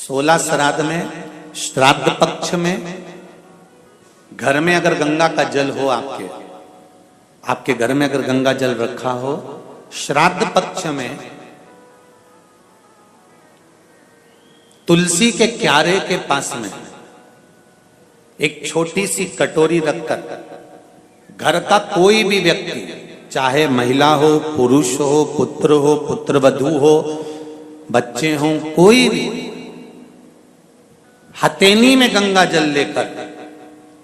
16 श्राद्ध में, श्राद्ध पक्ष में, घर में अगर गंगा का जल हो, आपके घर में अगर गंगा जल रखा हो, श्राद्ध पक्ष में तुलसी के क्यारे के पास में एक छोटी सी कटोरी रखकर घर का कोई भी व्यक्ति, चाहे महिला हो, पुरुष हो, पुत्रवधू हो, बच्चे हों, कोई भी हथेली में गंगा जल लेकर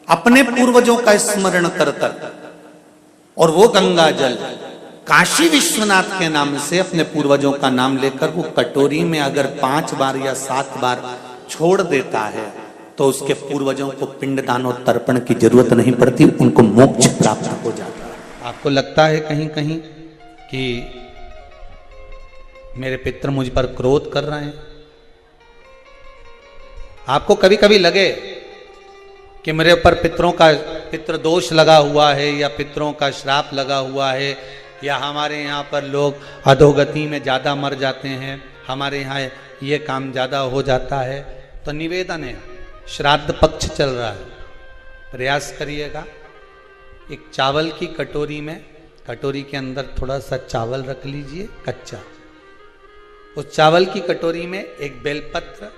अपने पूर्वजों का स्मरण कर और वो गंगा जल काशी विश्वनाथ के नाम से अपने पूर्वजों का नाम लेकर वो कटोरी में अगर 5 बार या 7 बार छोड़ देता है तो उसके पूर्वजों को पिंडदान और तर्पण की जरूरत नहीं पड़ती, उनको मोक्ष प्राप्त हो जाता है। आपको लगता है कहीं कहीं कि मेरे पितर मुझ पर क्रोध कर रहे हैं? आपको कभी कभी लगे कि मेरे ऊपर पितृ दोष लगा हुआ है या पितरों का श्राप लगा हुआ है, या हमारे यहाँ पर लोग अधोगति में ज़्यादा मर जाते हैं, हमारे यहाँ ये काम ज़्यादा हो जाता है, तो निवेदन है, श्राद्ध पक्ष चल रहा है, प्रयास करिएगा। एक चावल की कटोरी में, कटोरी के अंदर थोड़ा सा चावल रख लीजिए कच्चा, उस चावल की कटोरी में एक बेलपत्र,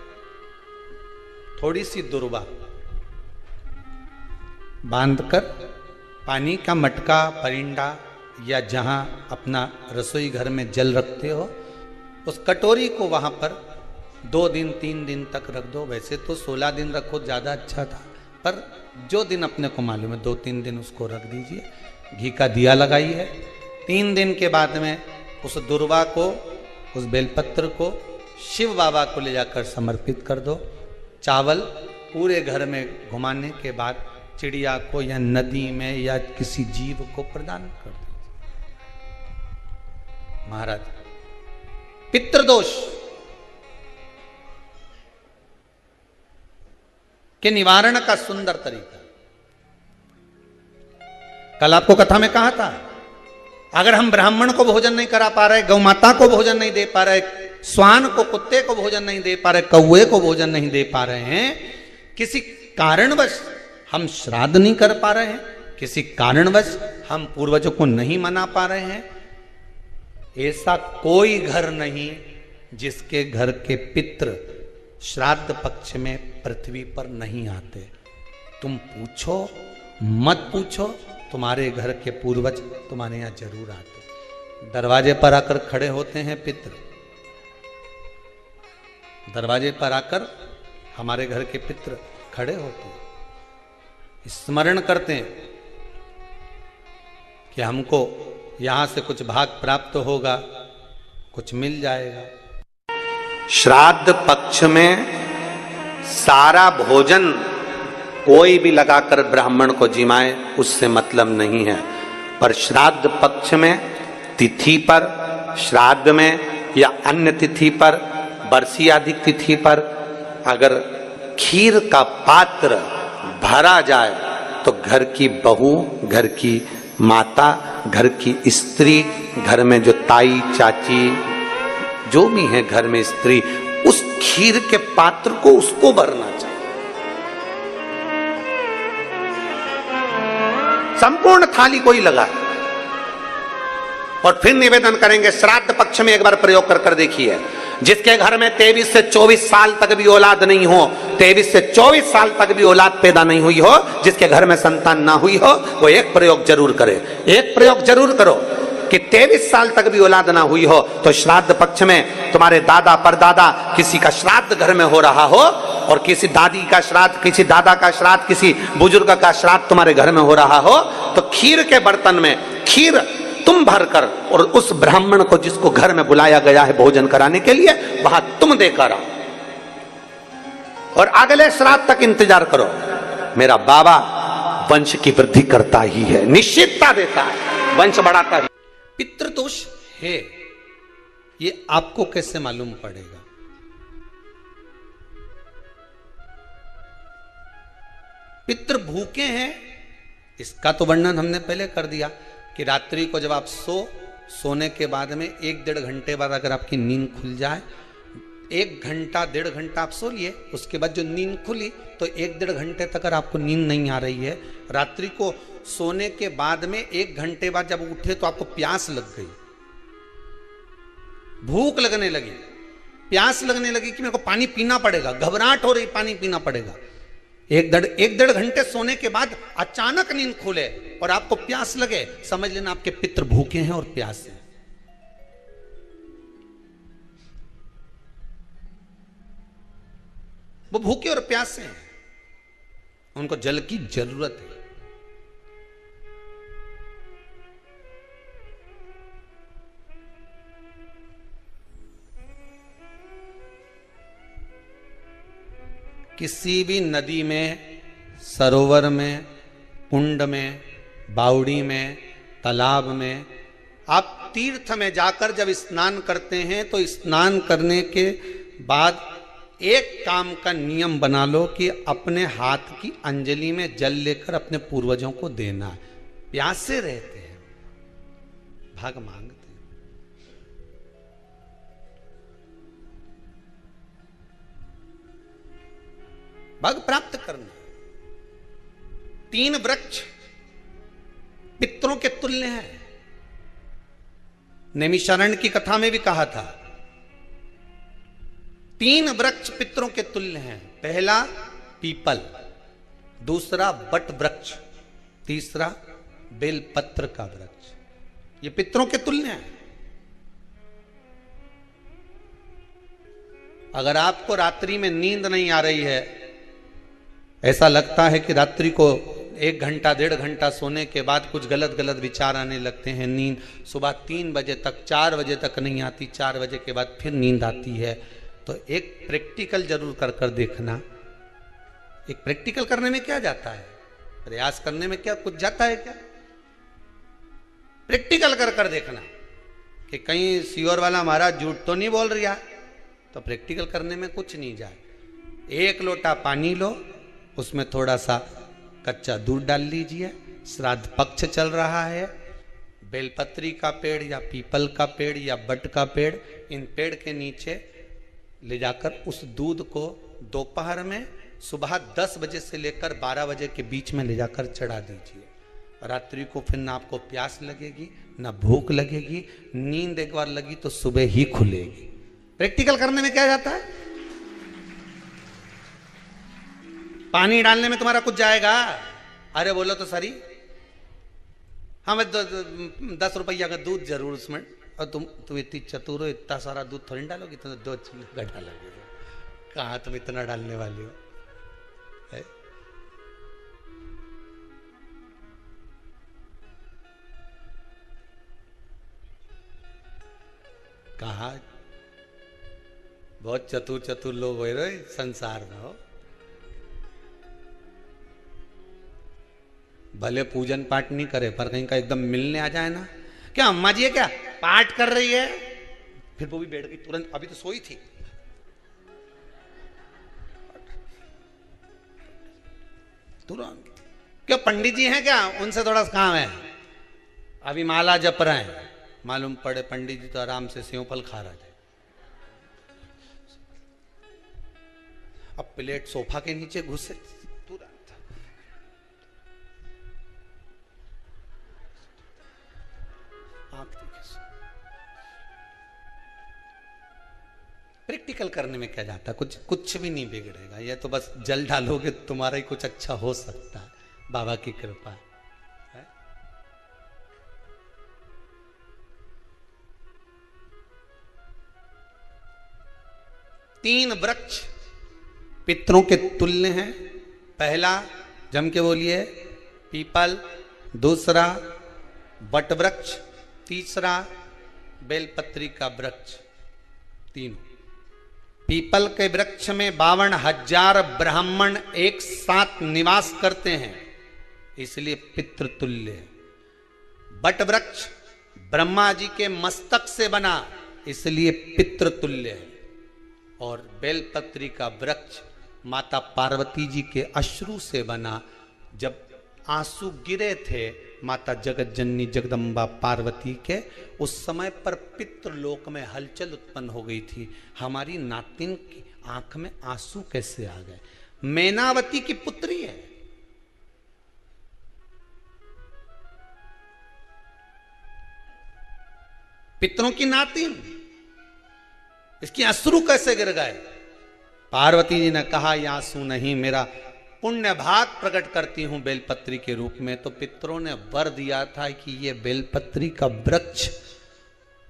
थोड़ी सी दुर्वा बांधकर पानी का मटका, परिंडा या जहां अपना रसोई घर में जल रखते हो, उस कटोरी को वहां पर 2 दिन 3 दिन तक रख दो। वैसे तो 16 दिन रखो, ज़्यादा अच्छा था, पर जो दिन अपने को मालूम है 2-3 दिन उसको रख दीजिए। घी का दिया लगाइए। 3 दिन के बाद में उस दुर्वा को, उस बेलपत्र को शिव बाबा को ले जाकर समर्पित कर दो। चावल पूरे घर में घुमाने के बाद चिड़िया को या नदी में या किसी जीव को प्रदान कर दो। महाराज, पितृदोष के निवारण का सुंदर तरीका। कल आपको कथा में कहा था, अगर हम ब्राह्मण को भोजन नहीं करा पा रहे, गौ माता को भोजन नहीं दे पा रहे, श्वान को, कुत्ते को भोजन नहीं दे पा रहे, कौवे को भोजन नहीं दे पा रहे हैं, किसी कारणवश हम श्राद्ध नहीं कर पा रहे हैं, किसी कारणवश हम पूर्वजों को नहीं मना पा रहे हैं, ऐसा कोई घर नहीं जिसके घर के पितृ श्राद्ध पक्ष में पृथ्वी पर नहीं आते। तुम पूछो मत पूछो, तुम्हारे घर के पूर्वज तुम्हारे यहां जरूर आते। दरवाजे पर आकर खड़े होते हैं पितृ, दरवाजे पर आकर हमारे घर के पितृ खड़े होते हैं, स्मरण करते हैं कि हमको यहां से कुछ भाग प्राप्त होगा, कुछ मिल जाएगा। श्राद्ध पक्ष में सारा भोजन कोई भी लगाकर ब्राह्मण को जिमाए, उससे मतलब नहीं है, पर श्राद्ध पक्ष में तिथि पर, श्राद्ध में या अन्य तिथि पर, बरसी आदि तिथि पर अगर खीर का पात्र भरा जाए तो घर की बहू, घर की माता, घर की स्त्री, घर में जो ताई चाची जो भी है घर में स्त्री, उस खीर के पात्र को उसको भरना चाहिए। संपूर्ण थाली कोई लगाए और फिर निवेदन करेंगे। श्राद्ध पक्ष में एक बार प्रयोग कर देखिए, जिसके घर में 23 से 24 साल तक भी औलाद नहीं हो, 23 से 24 साल तक भी औलाद पैदा नहीं हुई हो, जिसके घर में संतान ना हुई हो, वो एक प्रयोग जरूर करे। एक प्रयोग जरूर करो कि 23 साल तक भी औलाद ना हुई हो तो श्राद्ध पक्ष में तुम्हारे दादा परदादा किसी का श्राद्ध घर में हो रहा हो, और किसी दादी का श्राद्ध, किसी दादा का श्राद्ध, किसी बुजुर्ग का श्राद्ध तुम्हारे घर में हो रहा हो, तो खीर के बर्तन में खीर तुम भरकर और उस ब्राह्मण को जिसको घर में बुलाया गया है भोजन कराने के लिए, वहां तुम देकर आओ और अगले श्राद्ध तक इंतजार करो। मेरा बाबा वंश की वृद्धि करता ही है, निश्चितता देता है, वंश बढ़ाता है। पितृदोष है, ये आपको कैसे मालूम पड़ेगा? पितृ भूखे हैं, इसका तो वर्णन हमने पहले कर दिया कि रात्रि को जब आप सोने के बाद में 1-1.5 घंटे बाद अगर आपकी नींद खुल जाए, 1 घंटा 1.5 घंटा आप सो लिए, उसके बाद जो नींद खुली तो 1-1.5 घंटे तक अगर आपको नींद नहीं आ रही है, रात्रि को सोने के बाद में 1 घंटे बाद जब उठे तो आपको प्यास लग गई, भूख लगने लगी, प्यास लगने लगी कि मेरे को पानी पीना पड़ेगा, घबराहट हो रही, पानी पीना पड़ेगा। 1-1.5 घंटे सोने के बाद अचानक नींद खुले और आपको प्यास लगे, समझ लेना आपके पितृ भूखे हैं और प्यास है। वो भूखे और प्यासे हैं, उनको जल की जरूरत है। किसी भी नदी में, सरोवर में, कुंड में, बावड़ी में, तालाब में, आप तीर्थ में जाकर जब स्नान करते हैं तो स्नान करने के बाद एक काम का नियम बना लो कि अपने हाथ की अंजलि में जल लेकर अपने पूर्वजों को देना है। प्यासे रहते हैं, भाग मांगते हैं। भाग प्राप्त करना। 3 वृक्ष पितरों के तुल्य हैं। नैमिषारण्य की कथा में भी कहा था 3 वृक्ष पितरों के तुल्य हैं। पहला पीपल, दूसरा बट वृक्ष, तीसरा बेलपत्र का वृक्ष। ये पितरों के तुल्य हैं। अगर आपको रात्रि में नींद नहीं आ रही है, ऐसा लगता है कि रात्रि को 1 घंटा 1.5 घंटा सोने के बाद कुछ गलत गलत विचार आने लगते हैं, नींद सुबह 3 बजे तक 4 बजे तक नहीं आती, 4 बजे के बाद फिर नींद आती है, तो एक प्रैक्टिकल जरूर कर कर देखना। एक प्रैक्टिकल करने में क्या जाता है, प्रयास करने में क्या कुछ जाता है क्या? प्रैक्टिकल कर कर देखना कि कहीं सियोर वाला महाराज झूठ तो नहीं बोल रहा, तो प्रैक्टिकल करने में कुछ नहीं जाए। 1 लोटा पानी लो, उसमें थोड़ा सा कच्चा दूध डाल लीजिए, श्राद्ध पक्ष चल रहा है, बेलपत्री का पेड़ या पीपल का पेड़ या बट का पेड़, इन पेड़ के नीचे ले जाकर उस दूध को दोपहर में सुबह 10 बजे से लेकर 12 बजे के बीच में ले जाकर चढ़ा दीजिए। रात्रि को फिर ना आपको प्यास लगेगी, ना भूख लगेगी, नींद एक बार लगी तो सुबह ही खुलेगी। प्रैक्टिकल करने में क्या जाता है? पानी डालने में तुम्हारा कुछ जाएगा? अरे बोलो तो सरी, हमें 10 रुपया का दूध जरूर उसमें, और तुम इतनी चतुर हो, इतना सारा दूध थोड़ी डालोगी, तो 2 चिल्ला डालोगे। कहाँ तुम इतना डालने वाली हो है? कहा बहुत चतुर चतुर लोग हो रहे संसार में हो। भले पूजन पाठ नहीं करे, पर कहीं का एकदम मिलने आ जाए ना, क्या अम्मा जी है क्या पाठ कर रही है, फिर वो भी बैठ गई तुरंत, अभी तो सोई थी, तुरंत। क्या पंडित जी हैं क्या, उनसे थोड़ा काम है, अभी माला जप रहे हैं, मालूम पड़े पंडित जी तो आराम से सेव फल खा रहे थे। अब प्लेट सोफा के नीचे घुसे, तुरंत प्रैक्टिकल करने में क्या जाता, कुछ भी नहीं बिगड़ेगा। ये तो बस जल डालोगे तुम्हारा ही कुछ अच्छा हो सकता है, बाबा की कृपा है। 3 वृक्ष पितरों के तुल्य हैं। पहला जम के बोलिए पीपल, दूसरा बट वृक्ष, तीसरा बेलपत्री का वृक्ष। तीनों पीपल के वृक्ष में 52,000 ब्राह्मण एक साथ निवास करते हैं, इसलिए पितृतुल्य है। बट वृक्ष ब्रह्मा जी के मस्तक से बना, इसलिए पितृतुल्य है। और बेलपत्री का वृक्ष माता पार्वती जी के अश्रु से बना, जब आंसू गिरे थे माता जगत जननी जगदम्बा पार्वती के, उस समय पर पितृलोक में हलचल उत्पन्न हो गई थी। हमारी नातिन की आंख में आंसू कैसे आ गए? मैनावती की पुत्री है, पितरों की नातिन, इसकी अश्रु कैसे गिर गए? पार्वती जी ने कहा ये आंसू नहीं, मेरा पुण्य भाग प्रकट करती हूं बेलपत्री के रूप में। तो पितरों ने वर दिया था कि ये बेलपत्री का वृक्ष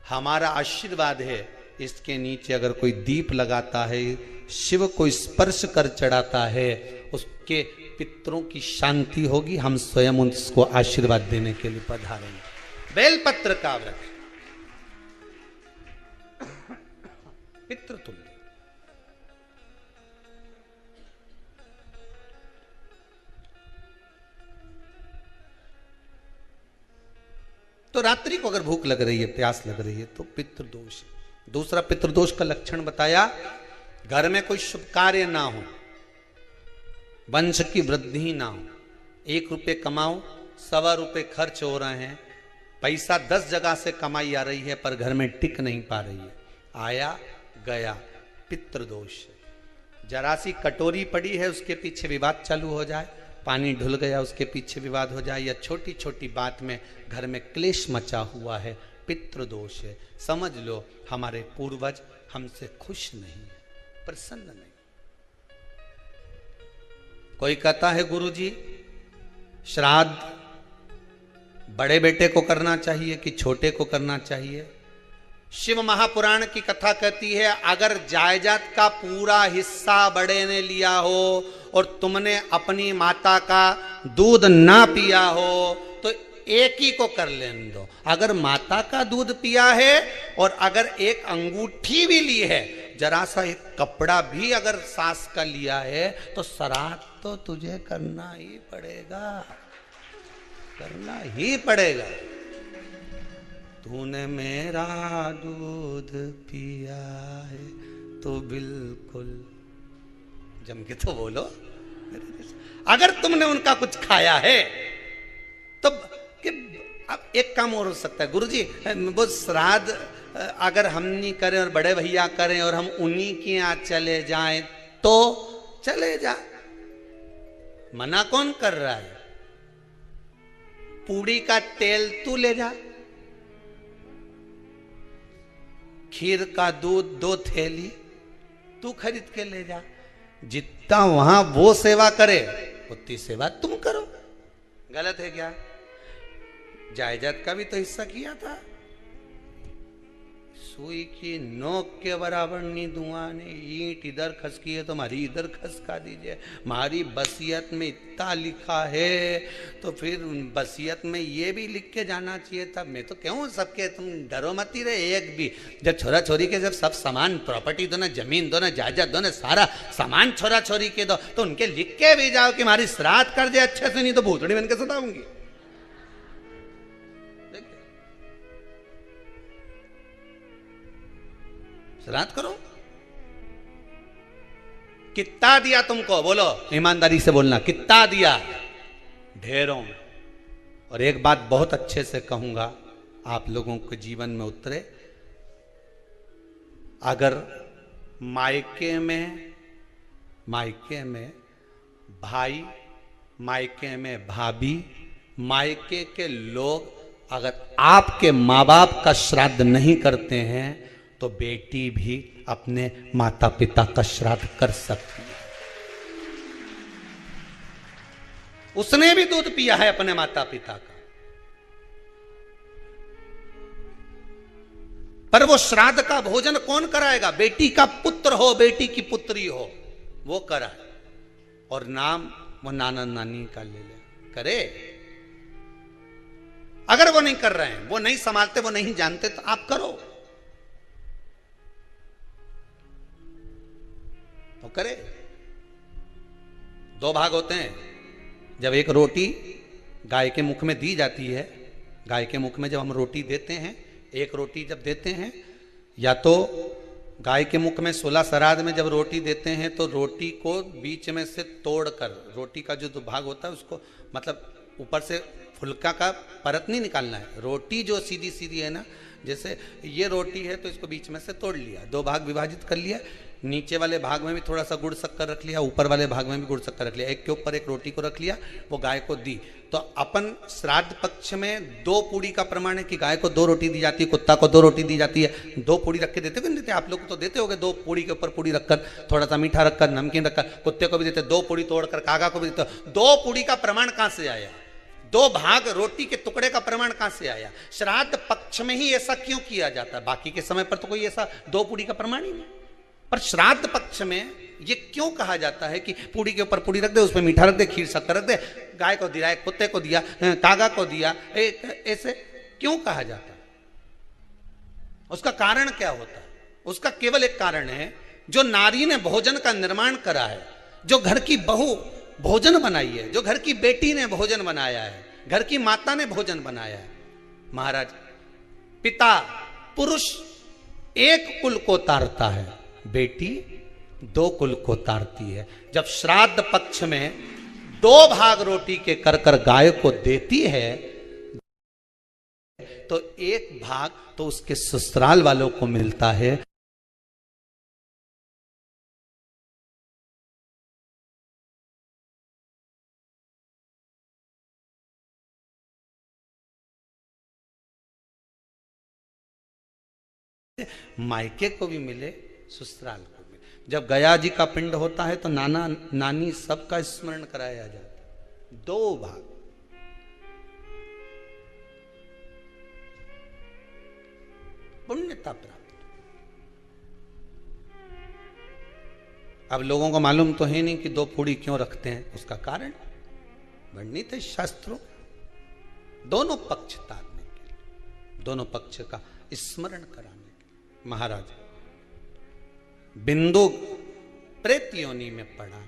हमारा आशीर्वाद है, इसके नीचे अगर कोई दीप लगाता है, शिव को स्पर्श कर चढ़ाता है, उसके पितरों की शांति होगी। हम स्वयं उसको आशीर्वाद देने के लिए पधारेंगे। बेलपत्र का वृक्ष पितृतुल्य। तो रात्रि को अगर भूख लग रही है, प्यास लग रही है, तो पितृदोष है। दूसरा पितृदोष का लक्षण बताया, घर में कोई शुभ कार्य ना हो, वंश की वृद्धि ना हो। 1 रुपये कमाओ, 1.25 रुपये खर्च हो रहे हैं, पैसा 10 जगह से कमाई आ रही है पर घर में टिक नहीं पा रही है, आया गया, पितृदोष है। जरा सी कटोरी पड़ी है, उसके पीछे विवाद चालू हो जाए, पानी ढुल गया उसके पीछे विवाद हो जाए, या छोटी छोटी बात में घर में क्लेश मचा हुआ है, पितृदोष है। समझ लो हमारे पूर्वज हमसे खुश नहीं है, प्रसन्न नहीं। कोई कहता है गुरुजी श्राद्ध बड़े बेटे को करना चाहिए कि छोटे को करना चाहिए? शिव महापुराण की कथा कहती है, अगर जायदाद का पूरा हिस्सा बड़े ने लिया हो और तुमने अपनी माता का दूध ना पिया हो तो एक ही को कर लेने दो। अगर माता का दूध पिया है और अगर एक अंगूठी भी ली है, जरा सा एक कपड़ा भी अगर सास का लिया है, तो श्राद्ध तो तुझे करना ही पड़ेगा, करना ही पड़ेगा। तूने मेरा दूध पिया है तो बिल्कुल जम के तो बोलो। अगर तुमने उनका कुछ खाया है तो अब एक काम और हो सकता है, गुरुजी वो श्राद्ध अगर हम नहीं करें और बड़े भैया करें और हम उन्हीं के यहाँ चले जाएं तो चले जा, मना कौन कर रहा है? पूड़ी का तेल तू ले जा, खीर का दूध 2 थैली तू खरीद के ले जा। जितना वहां वो सेवा करे उतनी सेवा तुम करो। गलत है क्या? जायदाद का भी तो हिस्सा किया था। सुई की नोक के बराबर नहीं धुआं ने, ईंट इधर खसकी है तो हमारी इधर खसका दीजिए। हमारी बसियत में इतना लिखा है तो फिर बसियत में ये भी लिख के जाना चाहिए था। मैं तो कहूँ सबके तुम डरो मत ही रहे एक भी। जब छोरा छोरी के जब सब सामान प्रॉपर्टी दो ना, जमीन दो ना, जायदाद दो ना, सारा सामान छोरा छोरी के दो, तो उनके लिख के भी जाओ कि हमारी श्राद्ध कर दे अच्छे से, नहीं तो भूतड़ी बन के सताऊंगी। श्राद्ध करो। कितना दिया तुमको? बोलो ईमानदारी से बोलना, कितना दिया? ढेरों में। और एक बात बहुत अच्छे से कहूंगा, आप लोगों के जीवन में उतरे। अगर मायके में भाई, मायके में भाभी, मायके के लोग अगर आपके माँ बाप का श्राद्ध नहीं करते हैं तो बेटी भी अपने माता पिता का श्राद्ध कर सकती है। उसने भी दूध पिया है अपने माता पिता का, पर वो श्राद्ध का भोजन कौन कराएगा? बेटी का पुत्र हो, बेटी की पुत्री हो, वो कराए। और नाम वो नाना नानी का ले ले, करे। अगर वो नहीं कर रहे हैं, वो नहीं संभालते, वो नहीं जानते, तो आप करो तो करे। 2 भाग होते हैं। जब एक रोटी गाय के मुख में दी जाती है, गाय के मुख में जब हम रोटी देते हैं, एक रोटी जब देते हैं, या तो गाय के मुख में 16 श्राद्ध में जब रोटी देते हैं तो रोटी को बीच में से तोड़कर, रोटी का जो भाग होता है उसको मतलब ऊपर से फुलका का परत नहीं निकालना है। रोटी जो सीधी सीधी है ना, जैसे ये रोटी है तो इसको बीच में से तोड़ लिया, दो भाग विभाजित कर लिया, नीचे वाले भाग में भी थोड़ा सा गुड़ शक्कर रख लिया, ऊपर वाले भाग में भी गुड़ शक्कर रख लिया, एक के ऊपर एक रोटी को रख लिया, वो गाय को दी। तो अपन श्राद्ध पक्ष में 2 पूड़ी का प्रमाण है कि गाय को 2 रोटी दी जाती है, कुत्ता को 2 रोटी दी जाती है। 2 पूड़ी रख के देते हो कि नहीं देते? आप लोग तो देते होगे, 2 पूड़ी के ऊपर पूड़ी रखकर, थोड़ा सा मीठा रखकर, नमकीन रखकर, कुत्ते को भी देते, 2 पूड़ी तोड़कर कागा को भी देते। 2 पूड़ी का प्रमाण कहां से आया? 2 भाग रोटी के टुकड़े का प्रमाण कहां से आया? श्राद्ध पक्ष में ही ऐसा क्यों किया जाता है? बाकी के समय पर तो कोई ऐसा 2 पूड़ी का प्रमाण ही नहीं, पर श्राद्ध पक्ष में ये क्यों कहा जाता है कि पूड़ी के ऊपर पूड़ी रख दे, उसमें मीठा रख दे, खीर शक्कर रख दे, गाय को दिया, कुत्ते को दिया, कागा को दिया, ऐसे क्यों कहा जाता है? उसका कारण क्या होता है? उसका केवल एक कारण है, जो नारी ने भोजन का निर्माण करा है, जो घर की बहू भोजन बनाई है, जो घर की बेटी ने भोजन बनाया है, घर की माता ने भोजन बनाया है। महाराज, पिता पुरुष एक कुल को तारता है, बेटी 2 कुल को तारती है। जब श्राद्ध पक्ष में 2 भाग रोटी के कर गाय को देती है, तो 1 भाग तो उसके ससुराल वालों को मिलता है। मायके को भी मिले, ससुराल को भी। जब गया जी का पिंड होता है तो नाना नानी सबका स्मरण कराया जाता है। 2 भाग, पुण्यता प्राप्त। अब लोगों को मालूम तो है नहीं कि 2 पूड़ी क्यों रखते हैं, उसका कारण वर्णित है शास्त्रों। दोनों पक्ष तारने के लिए, दोनों पक्ष का स्मरण कराने के लिए। महाराज, बिंदु प्रेत योनि में पड़ा,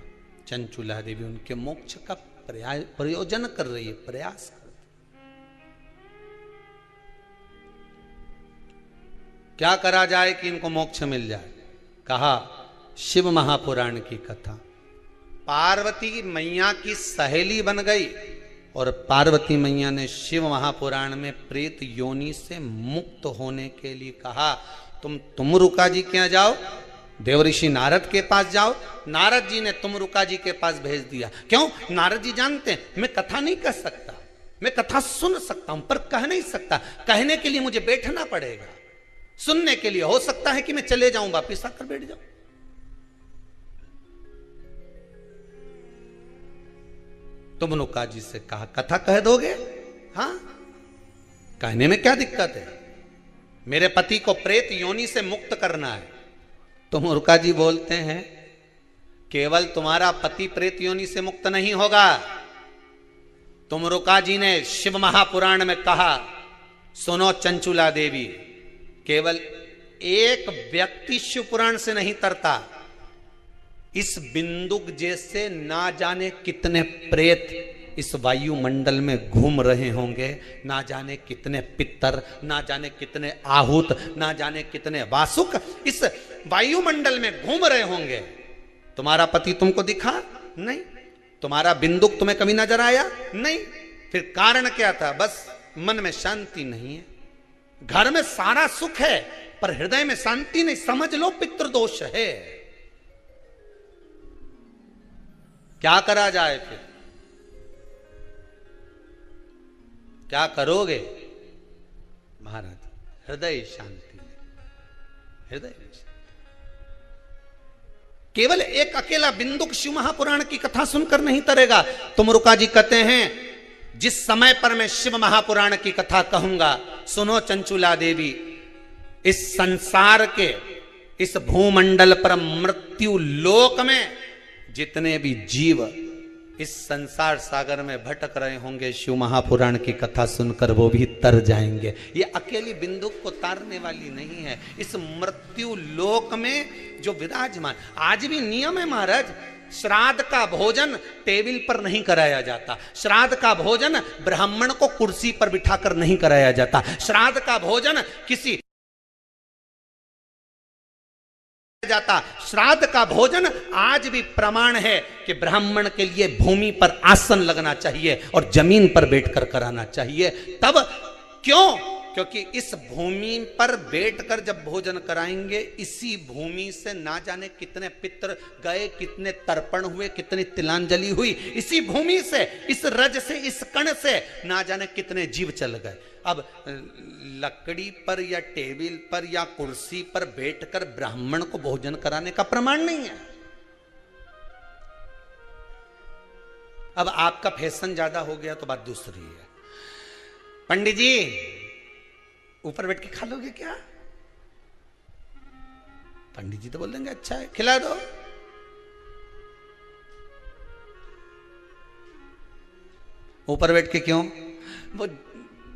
चंचुला देवी उनके मोक्ष का प्रयोजन कर रही है, प्रयास कर। क्या करा जाए कि इनको मोक्ष मिल जाए? कहा शिव महापुराण की कथा। पार्वती मैया की सहेली बन गई और पार्वती मैया ने शिव महापुराण में प्रेत योनि से मुक्त होने के लिए कहा, तुम रुका जी के यहाँ जाओ, देवऋषि नारद के पास जाओ। नारद जी ने तुमरुका जी के पास भेज दिया। क्यों? नारद जी जानते हैं मैं कथा नहीं कह सकता, मैं कथा सुन सकता हूं पर कह नहीं सकता। कहने के लिए मुझे बैठना पड़ेगा, सुनने के लिए हो सकता है कि मैं चले जाऊं, वापिस आकर बैठ जाऊं। तुमरुका जी से कहा कथा कह दोगे? हाँ, कहने में क्या दिक्कत है? मेरे पति को प्रेत योनि से मुक्त करना है। तुमरुका जी बोलते हैं केवल तुम्हारा पति प्रेत योनि से मुक्त नहीं होगा। तुमरुका जी ने शिव महापुराण में कहा, सुनो चंचुला देवी, केवल एक व्यक्ति शिव पुराण से नहीं तरता, इस बिंदुक जैसे ना जाने कितने प्रेत इस वायुमंडल में घूम रहे होंगे, ना जाने कितने पितर, ना जाने कितने आहूत, ना जाने कितने वासुक इस वायुमंडल में घूम रहे होंगे। तुम्हारा पति तुमको दिखा नहीं, तुम्हारा बिंदुक तुम्हें कभी नजर आया नहीं, फिर कारण क्या था? बस मन में शांति नहीं है। घर में सारा सुख है पर हृदय में शांति नहीं, समझ लो पितृदोष है। क्या करा जाए? फिर क्या करोगे? महाराज, हृदय शांति, हृदय शांति। केवल एक अकेला बिंदुक शिव महापुराण की कथा सुनकर नहीं तरेगा। तुमरुका जी कहते हैं जिस समय पर मैं शिव महापुराण की कथा कहूंगा, सुनो चंचुला देवी, इस संसार के इस भूमंडल पर मृत्यु लोक में जितने भी जीव इस संसार सागर में भटक रहे होंगे, शिव महापुराण की कथा सुनकर वो भी तर जाएंगे। ये अकेली बिंदुक को तारने वाली नहीं है। इस मृत्यु लोक में जो विराजमान, आज भी नियम है महाराज, श्राद्ध का भोजन टेबल पर नहीं कराया जाता। श्राद्ध का भोजन ब्राह्मण को कुर्सी पर बिठाकर नहीं कराया जाता। श्राद्ध का भोजन किसी जाता। श्राद्ध का भोजन आज भी प्रमाण है कि ब्राह्मण के लिए भूमि पर आसन लगना चाहिए और जमीन पर बैठकर कराना चाहिए। तब क्यों? क्योंकि इस भूमि पर बैठकर जब भोजन कराएंगे, इसी भूमि से ना जाने कितने पितृ गए, कितने तर्पण हुए, कितनी तिलांजलि हुई, इसी भूमि से, इस रज से, इस कण से ना जाने कितने जीव चल गए। अब लकड़ी पर या टेबल पर या कुर्सी पर बैठकर ब्राह्मण को भोजन कराने का प्रमाण नहीं है। अब आपका फैशन ज्यादा हो गया तो बात दूसरी है। पंडित जी ऊपर बैठ के खा लोगे क्या? पंडित जी तो बोल देंगे अच्छा है, खिला दो। ऊपर बैठ के क्यों? वो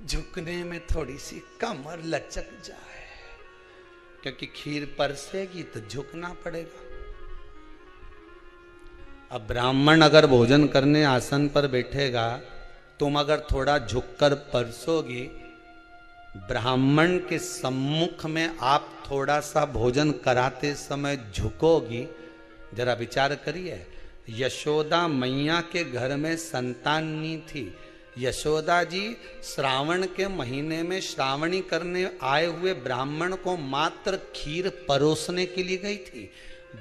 झुकने में थोड़ी सी कमर लचक जाए, क्योंकि खीर परसेगी तो झुकना पड़ेगा। अब ब्राह्मण अगर भोजन करने आसन पर बैठेगा, तुम अगर थोड़ा झुककर परसोगी, ब्राह्मण के सम्मुख में आप थोड़ा सा भोजन कराते समय झुकोगी। जरा विचार करिए, यशोदा मैया के घर में संतान नहीं थी। यशोदा जी श्रावण के महीने में श्रावणी करने आए हुए ब्राह्मण को मात्र खीर परोसने के लिए गई थी।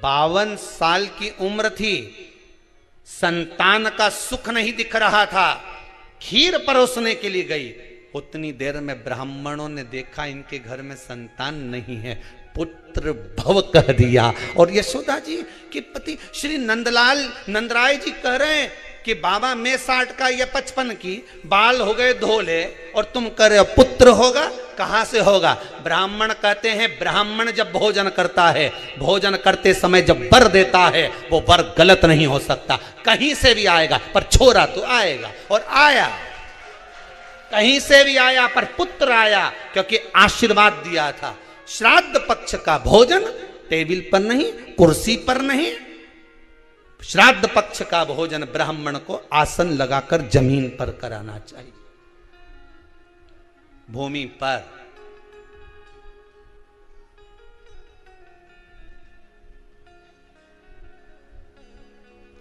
52 साल की उम्र थी, संतान का सुख नहीं दिख रहा था, खीर परोसने के लिए गई। उतनी देर में ब्राह्मणों ने देखा इनके घर में संतान नहीं है, पुत्र भव कह दिया। और यशोदा जी के पति श्री नंदराय जी कह रहे हैं कि बाबा मैं 60 का या 55 की, बाल हो गए धोले, और तुम कह रहे हो पुत्र होगा, कहां से होगा? ब्राह्मण कहते हैं ब्राह्मण जब भोजन करता है, भोजन करते समय जब वर देता है, वो वर गलत नहीं हो सकता, कहीं से भी आएगा, पर छोरा तो आएगा। और आया, कहीं से भी आया, पर पुत्र आया, क्योंकि आशीर्वाद दिया था। श्राद्ध पक्ष का भोजन टेबल पर नहीं, कुर्सी पर नहीं, श्राद्ध पक्ष का भोजन ब्राह्मण को आसन लगाकर जमीन पर कराना चाहिए, भूमि पर।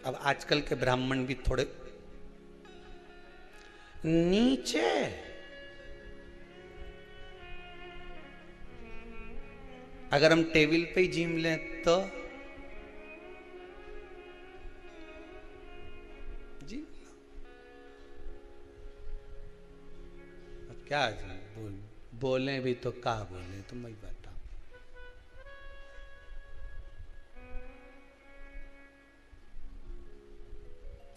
अब आजकल के ब्राह्मण भी थोड़े नीचे, अगर हम टेबल पे ही जिम लें तो जी क्या बोले भी तो क्या बोले, तुम ही बताओ।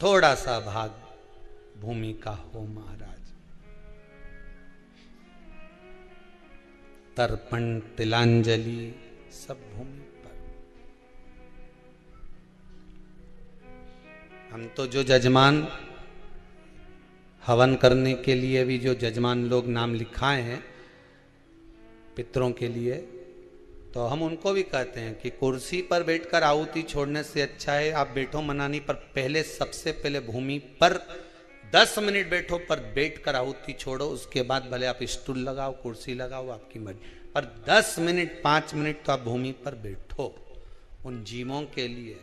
थोड़ा सा भाग भूमि का हो महाराज। तर्पण तिलांजलि सब भूमि पर। हम तो जो जजमान हवन करने के लिए भी जो जजमान लोग नाम लिखाए हैं पितरों के लिए, तो हम उनको भी कहते हैं कि कुर्सी पर बैठकर आहुति छोड़ने से अच्छा है आप बैठो मनानी पर, पहले सबसे पहले भूमि पर 10 मिनट बैठो, पर बैठकर आहुति छोड़ो। उसके बाद भले आप स्टूल लगाओ, कुर्सी लगाओ, आपकी मर्जी, पर 10 मिनट 5 मिनट तो आप भूमि पर बैठो उन जीवों के लिए।